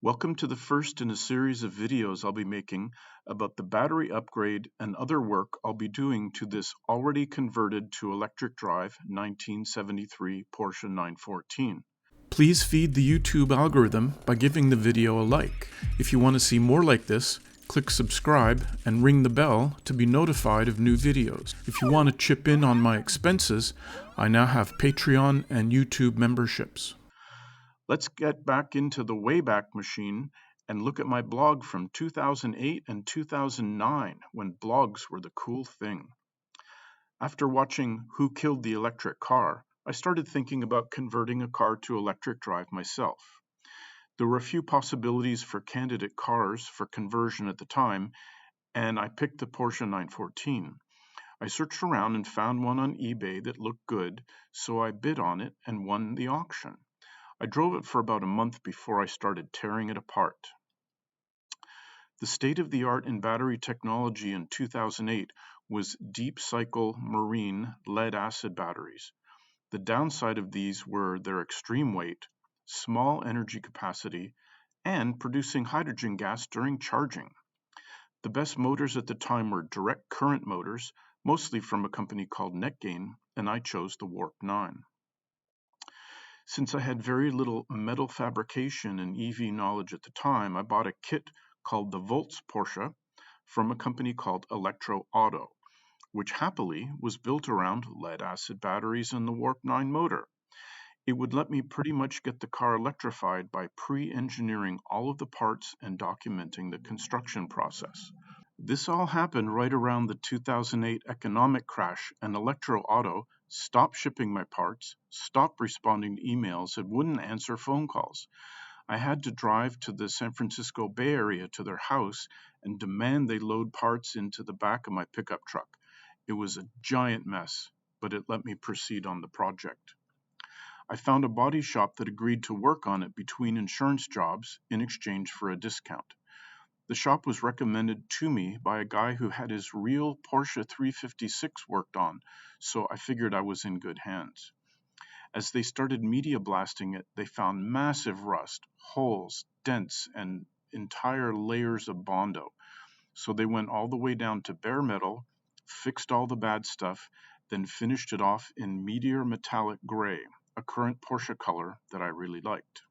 Welcome to the first in a series of videos I'll be making about the battery upgrade and other work I'll be doing to this already converted to electric drive 1973 Porsche 914. Please feed the YouTube algorithm by giving the video a like. If you want to see more like this, click subscribe and ring the bell to be notified of new videos. If you want to chip in on my expenses, I now have Patreon and YouTube memberships. Let's get back into the Wayback Machine and look at my blog from 2008 and 2009 when blogs were the cool thing. After watching Who Killed the Electric Car, I started thinking about converting a car to electric drive myself. There were a few possibilities for candidate cars for conversion at the time, and I picked the Porsche 914. I searched around and found one on eBay that looked good, so I bid on it and won the auction. I drove it for about a month before I started tearing it apart. The state of the art in battery technology in 2008 was deep cycle marine lead acid batteries. The downside of these were their extreme weight, small energy capacity, and producing hydrogen gas during charging. The best motors at the time were direct current motors, mostly from a company called NetGain, and I chose the Warp 9. Since I had very little metal fabrication and EV knowledge at the time, I bought a kit called the Volts Porsche from a company called Electro Auto, which happily was built around lead acid batteries and the Warp 9 motor. It would let me pretty much get the car electrified by pre-engineering all of the parts and documenting the construction process. This all happened right around the 2008 economic crash, and Electro Auto stopped shipping my parts, stopped responding to emails, and wouldn't answer phone calls. I had to drive to the San Francisco Bay Area to their house and demand they load parts into the back of my pickup truck. It was a giant mess, but it let me proceed on the project. I found a body shop that agreed to work on it between insurance jobs in exchange for a discount. The shop was recommended to me by a guy who had his real Porsche 356 worked on, so I figured I was in good hands. As they started media blasting it, they found massive rust, holes, dents, and entire layers of Bondo. So they went all the way down to bare metal, fixed all the bad stuff, then finished it off in Meteor Metallic Gray, a current Porsche color that I really liked.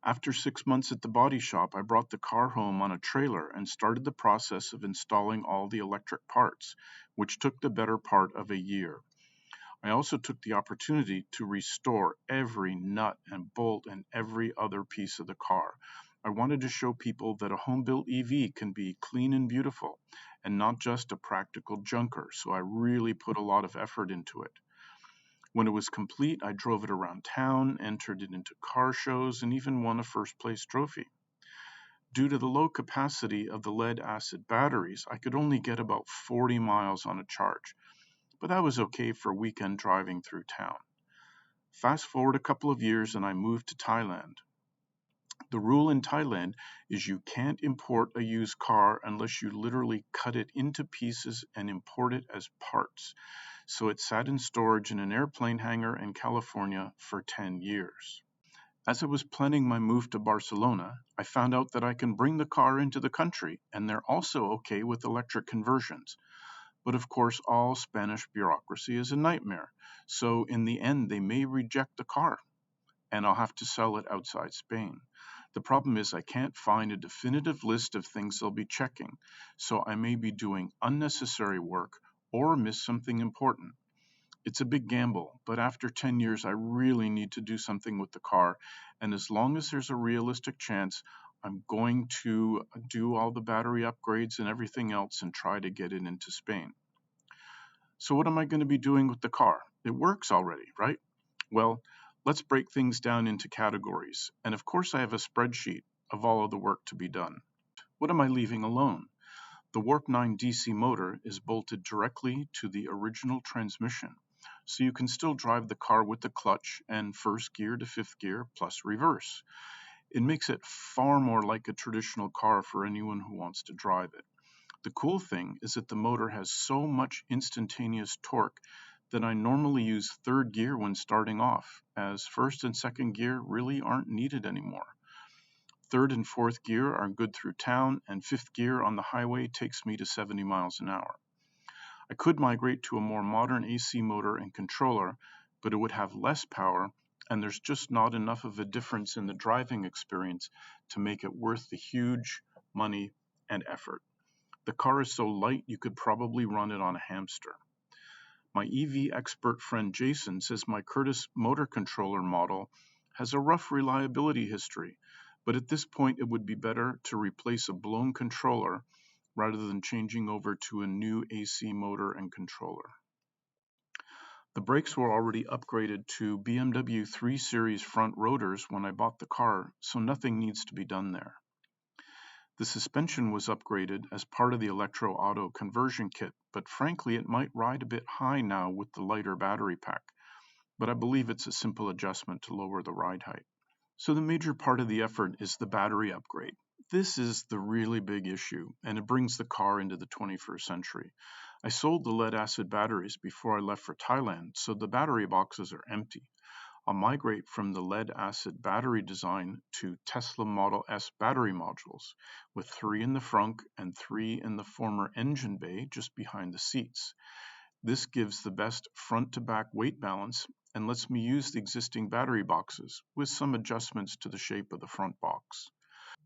After 6 months at the body shop, I brought the car home on a trailer and started the process of installing all the electric parts, which took the better part of a year. I also took the opportunity to restore every nut and bolt and every other piece of the car. I wanted to show people that a home-built EV can be clean and beautiful and not just a practical junker, so I really put a lot of effort into it. When it was complete, I drove it around town, entered it into car shows, and even won a first-place trophy. Due to the low capacity of the lead-acid batteries, I could only get about 40 miles on a charge, but that was okay for weekend driving through town. Fast forward a couple of years and I moved to Thailand. The rule in Thailand is you can't import a used car unless you literally cut it into pieces and import it as parts. So it sat in storage in an airplane hangar in California for 10 years. As I was planning my move to Barcelona, I found out that I can bring the car into the country, and they're also okay with electric conversions. But of course, all Spanish bureaucracy is a nightmare. So in the end, they may reject the car, and I'll have to sell it outside Spain. The problem is I can't find a definitive list of things they'll be checking, so I may be doing unnecessary work or miss something important. It's a big gamble, but after 10 years, I really need to do something with the car, and as long as there's a realistic chance, I'm going to do all the battery upgrades and everything else and try to get it into Spain. So what am I going to be doing with the car? It works already, right? Well, let's break things down into categories, and of course I have a spreadsheet of all of the work to be done. What am I leaving alone? The Warp 9 DC motor is bolted directly to the original transmission, so you can still drive the car with the clutch and first gear to fifth gear plus reverse. It makes it far more like a traditional car for anyone who wants to drive it. The cool thing is that the motor has so much instantaneous torque that I normally use third gear when starting off, as first and second gear really aren't needed anymore. Third and fourth gear are good through town, and fifth gear on the highway takes me to 70 miles an hour. I could migrate to a more modern AC motor and controller, but it would have less power, and there's just not enough of a difference in the driving experience to make it worth the huge money and effort. The car is so light you could probably run it on a hamster. My EV expert friend Jason says my Curtis motor controller model has a rough reliability history, but at this point it would be better to replace a blown controller rather than changing over to a new AC motor and controller. The brakes were already upgraded to BMW 3 Series front rotors when I bought the car, so nothing needs to be done there. The suspension was upgraded as part of the Electro Auto conversion kit, but frankly it might ride a bit high now with the lighter battery pack, but I believe it's a simple adjustment to lower the ride height. So the major part of the effort is the battery upgrade. This is the really big issue, and it brings the car into the 21st century. I sold the lead acid batteries before I left for Thailand, so the battery boxes are empty. I'll migrate from the lead acid battery design to Tesla Model S battery modules, with 3 in the front and 3 in the former engine bay just behind the seats. This gives the best front to back weight balance and lets me use the existing battery boxes with some adjustments to the shape of the front box.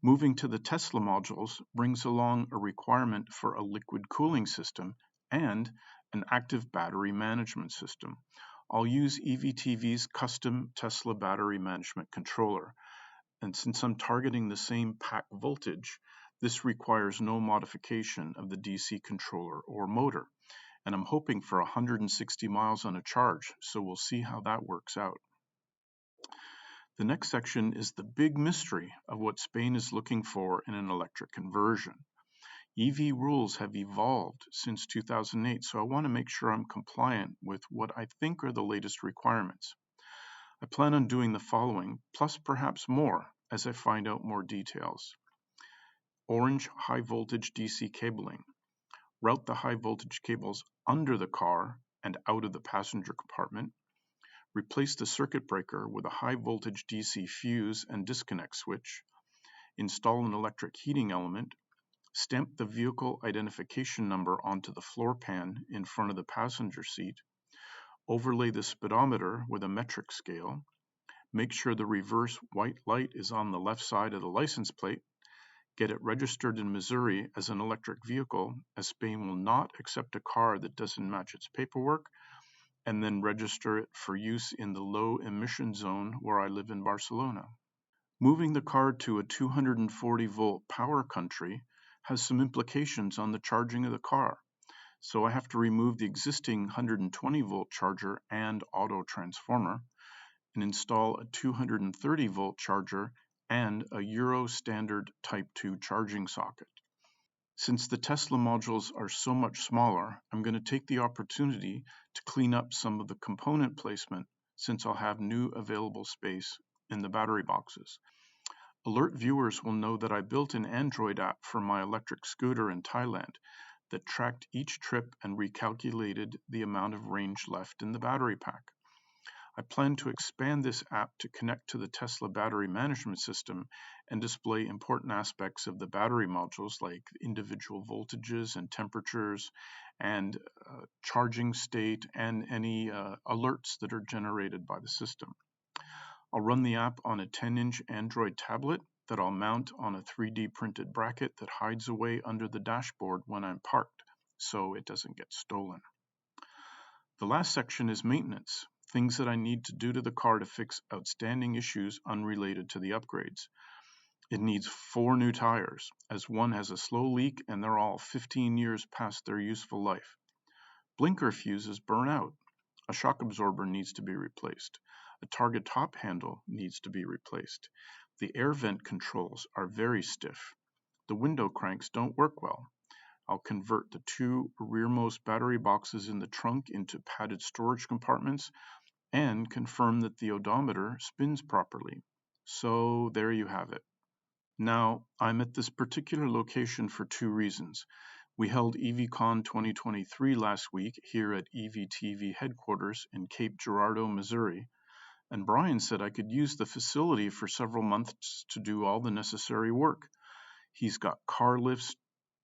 Moving to the Tesla modules brings along a requirement for a liquid cooling system and an active battery management system. I'll use EVTV's custom Tesla battery management controller, and since I'm targeting the same pack voltage, this requires no modification of the DC controller or motor, and I'm hoping for 160 miles on a charge, so we'll see how that works out. The next section is the big mystery of what Spain is looking for in an electric conversion. EV rules have evolved since 2008, so I want to make sure I'm compliant with what I think are the latest requirements. I plan on doing the following, plus perhaps more, as I find out more details. Orange high voltage DC cabling. Route the high voltage cables under the car and out of the passenger compartment. Replace the circuit breaker with a high voltage DC fuse and disconnect switch. Install an electric heating element. Stamp the vehicle identification number onto the floor pan in front of the passenger seat. Overlay the speedometer with a metric scale. Make sure the reverse white light is on the left side of the license plate. Get it registered in Missouri as an electric vehicle, as Spain will not accept a car that doesn't match its paperwork, and then register it for use in the low emission zone where I live in Barcelona. Moving the car to a 240 volt power country has some implications on the charging of the car. So I have to remove the existing 120 volt charger and auto transformer and install a 230 volt charger and a Euro standard Type 2 charging socket. Since the Tesla modules are so much smaller, I'm going to take the opportunity to clean up some of the component placement since I'll have new available space in the battery boxes. Alert viewers will know that I built an Android app for my electric scooter in Thailand that tracked each trip and recalculated the amount of range left in the battery pack. I plan to expand this app to connect to the Tesla battery management system and display important aspects of the battery modules like individual voltages and temperatures and charging state and any alerts that are generated by the system. I'll run the app on a 10-inch Android tablet that I'll mount on a 3D printed bracket that hides away under the dashboard when I'm parked, so it doesn't get stolen. The last section is maintenance, things that I need to do to the car to fix outstanding issues unrelated to the upgrades. It needs 4 new tires, as one has a slow leak and they're all 15 years past their useful life. Blinker fuses burn out. A shock absorber needs to be replaced. A target top handle needs to be replaced. The air vent controls are very stiff. The window cranks don't work well. I'll convert the 2 rearmost battery boxes in the trunk into padded storage compartments and confirm that the odometer spins properly. So there you have it. Now, I'm at this particular location for 2 reasons. We held EVCon 2023 last week here at EVTV headquarters in Cape Girardeau, Missouri. And Brian said I could use the facility for several months to do all the necessary work. He's got car lifts,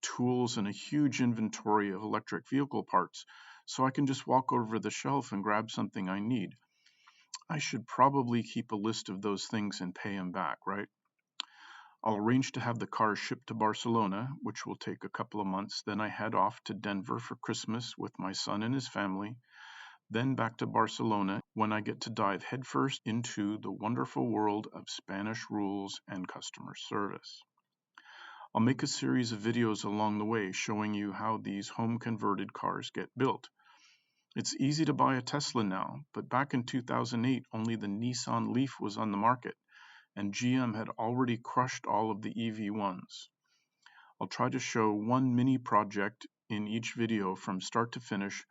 tools, and a huge inventory of electric vehicle parts, so I can just walk over the shelf and grab something I need. I should probably keep a list of those things and pay him back, right? I'll arrange to have the car shipped to Barcelona, which will take a couple of months. Then I head off to Denver for Christmas with my son and his family, then back to Barcelona when I get to dive headfirst into the wonderful world of Spanish rules and customer service. I'll make a series of videos along the way showing you how these home converted cars get built. It's easy to buy a Tesla now, but back in 2008 only the Nissan Leaf was on the market, and GM had already crushed all of the EV1s. I'll try to show one mini project in each video from start to finish,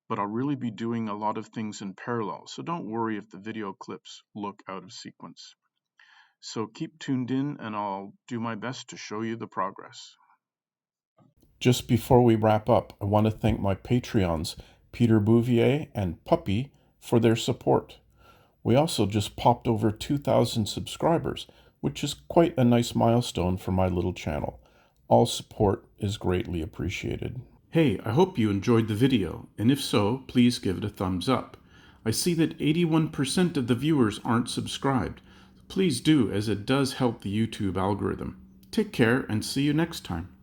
but I'll really be doing a lot of things in parallel, so don't worry if the video clips look out of sequence. So keep tuned in and I'll do my best to show you the progress. Just before we wrap up, I want to thank my Patreons, Peter Bouvier and Puppy, for their support. We also just popped over 2,000 subscribers, which is quite a nice milestone for my little channel. All support is greatly appreciated. Hey, I hope you enjoyed the video, and if so, please give it a thumbs up. I see that 81% of the viewers aren't subscribed. Please do, as it does help the YouTube algorithm. Take care and see you next time.